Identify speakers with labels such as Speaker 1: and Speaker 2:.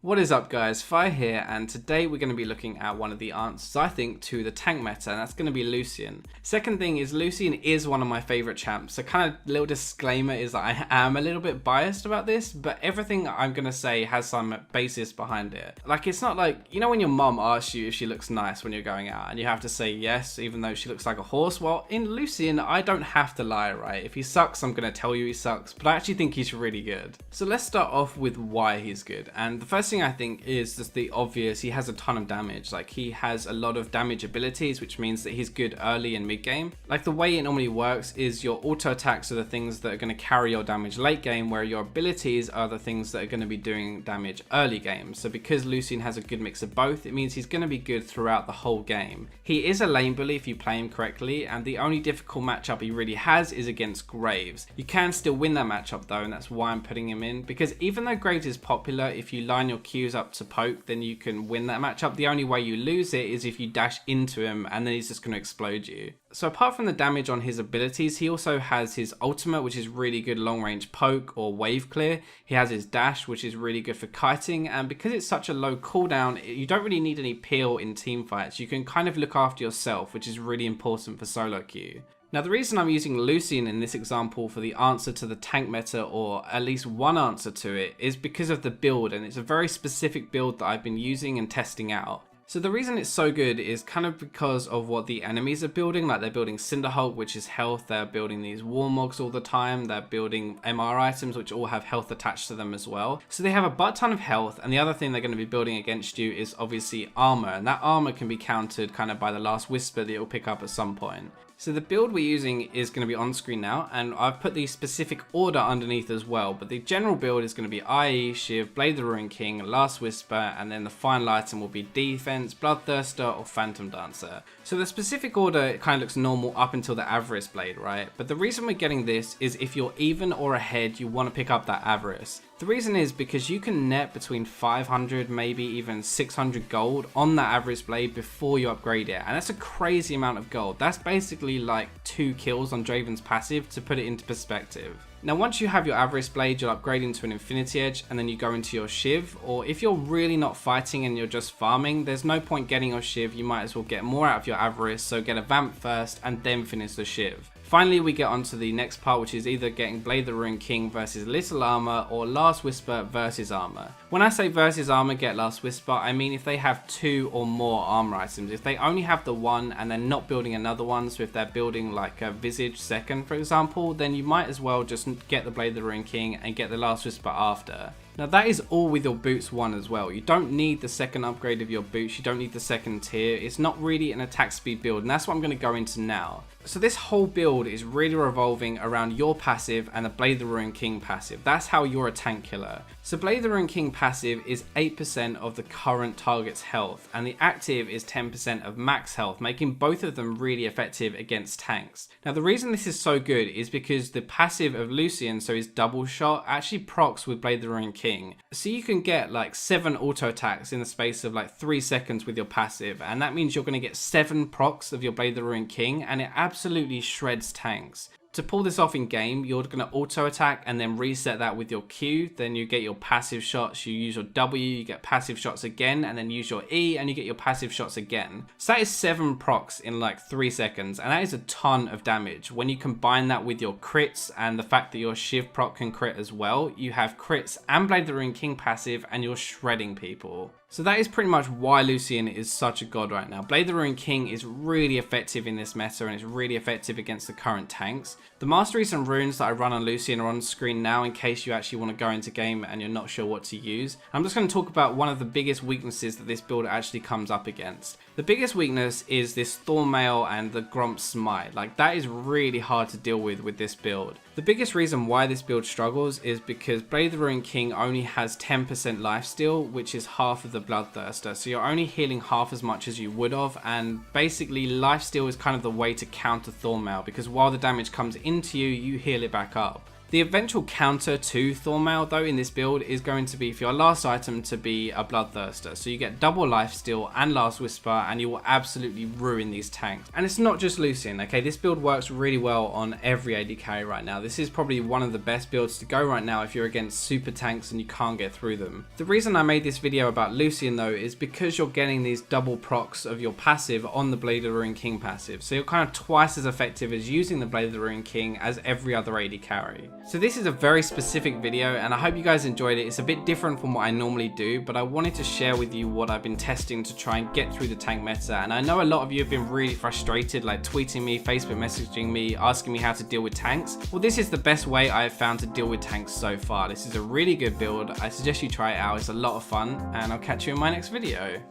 Speaker 1: What is up guys, Fi here, and today we're going to be looking at one of the answers I think to the tank meta, and that's going to be Lucian. Second thing is Lucian is one of my favourite champs, so kind of little disclaimer is that I am a little bit biased about this, but everything I'm going to say has some basis behind it. Like, it's not like, you know when your mum asks you if she looks nice when you're going out and you have to say yes even though she looks like a horse? Well, in Lucian I don't have to lie, right? If he sucks I'm going to tell you he sucks, but I actually think he's really good. So let's start off with why he's good, and the first thing I think is just the obvious. He has a ton of damage. Like, he has a lot of damage abilities, which means that he's good early and mid game. Like, the way it normally works is your auto attacks are the things that are going to carry your damage late game, where your abilities are the things that are going to be doing damage early game. So because Lucian has a good mix of both, it means he's going to be good throughout the whole game. He is a lane bully if you play him correctly, and the only difficult matchup he really has is against Graves. You can still win that matchup though, and that's why I'm putting him in, because even though Graves is popular, if you line your Qs up to poke, then you can win that matchup. The only way you lose it is if you dash into him and then he's just going to explode you. So apart from the damage on his abilities, he also has his ultimate, which is really good long range poke or wave clear. He has his dash, which is really good for kiting, and because it's such a low cooldown, you don't really need any peel in team fights. You can kind of look after yourself, which is really important for solo queue. Now, the reason I'm using Lucian in this example for the answer to the tank meta, or at least one answer to it, is because of the build, and it's a very specific build that I've been using and testing out. So the reason it's so good is kind of because of what the enemies are building. Like, they're building Cinderhulk, which is health, they're building these Warmogs all the time, they're building MR items which all have health attached to them as well. So they have a butt ton of health, and the other thing they're going to be building against you is obviously armor, and that armor can be countered kind of by the last whisper that you'll pick up at some point. So the build we're using is going to be on screen now, and I've put the specific order underneath as well, but the general build is going to be IE, Shiv, Blade the Ruin King, Last Whisper, and then the final item will be Defense, Bloodthirster, or Phantom Dancer. So the specific order, it kind of looks normal up until the Avarice Blade, right? But the reason we're getting this is if you're even or ahead, you want to pick up that Avarice. The reason is because you can net between 500, maybe even 600 gold on that Avarice Blade before you upgrade it, and that's a crazy amount of gold. That's basically like 2 kills on Draven's passive, to put it into perspective. Now, once you have your Avarice Blade, you'll upgrade into an Infinity Edge, and then you go into your Shiv, or if you're really not fighting and you're just farming, there's no point getting your Shiv. You might as well get more out of your Avarice, so get a Vamp first and then finish the Shiv. Finally, we get on to the next part, which is either getting Blade the Ruin King versus Little Armor, or Last Whisper versus Armor. When I say versus Armor, get Last Whisper, I mean if they have 2 or more armor items. If they only have the one and they're not building another one, so if they're building like a Visage second, for example, then you might as well just get the Blade the Ruin King and get the Last Whisper after. Now, that is all with your boots 1 as well. You don't need the second upgrade of your boots, you don't need the second tier. It's not really an attack speed build, and that's what I'm going to go into now. So this whole build is really revolving around your passive and the Blade the Ruin King passive. That's how you're a tank killer. So Blade the Ruin King passive is 8% of the current target's health, and the active is 10% of max health, making both of them really effective against tanks. Now, the reason this is so good is because the passive of Lucian, so his double shot, actually procs with Blade the Ruin King. So you can get like 7 auto attacks in the space of like 3 seconds with your passive, and that means you're going to get 7 procs of your Blade the Ruin King, and it absolutely shreds tanks. To pull this off in game, you're going to auto attack and then reset that with your Q, then you get your passive shots, you use your W, you get passive shots again, and then use your E and you get your passive shots again. So that is 7 procs in like 3 seconds, and that is a ton of damage. When you combine that with your crits and the fact that your Shiv proc can crit as well, you have crits and Blade the Ruin King passive, and you're shredding people. So that is pretty much why Lucian is such a god right now. Blade the Ruin King is really effective in this meta, and it's really effective against the current tanks. The masteries and runes that I run on Lucian are on screen now in case you actually want to go into game and you're not sure what to use. I'm just going to talk about one of the biggest weaknesses that this build actually comes up against. The biggest weakness is this Thornmail and the Gromp Smite. Like, that is really hard to deal with this build. The biggest reason why this build struggles is because Blade the Ruin King only has 10% lifesteal, which is half of the Bloodthirster, so you're only healing half as much as you would have, and basically lifesteal is kind of the way to counter Thornmail, because while the damage comes into you, you heal it back up. The eventual counter to Thormail though in this build is going to be for your last item to be a Bloodthirster. So you get double lifesteal and Last Whisper, and you will absolutely ruin these tanks. And it's not just Lucian, okay? This build works really well on every AD carry right now. This is probably one of the best builds to go right now if you're against super tanks and you can't get through them. The reason I made this video about Lucian though is because you're getting these double procs of your passive on the Blade of the Ruined King passive. So you're kind of twice as effective as using the Blade of the Ruined King as every other AD carry. So this is a very specific video and I hope you guys enjoyed it. It's a bit different from what I normally do, but I wanted to share with you what I've been testing to try and get through the tank meta. And I know a lot of you have been really frustrated, like tweeting me, Facebook messaging me, asking me how to deal with tanks. Well, this is the best way I've found to deal with tanks so far. This is a really good build. I suggest you try it out. It's a lot of fun, and I'll catch you in my next video.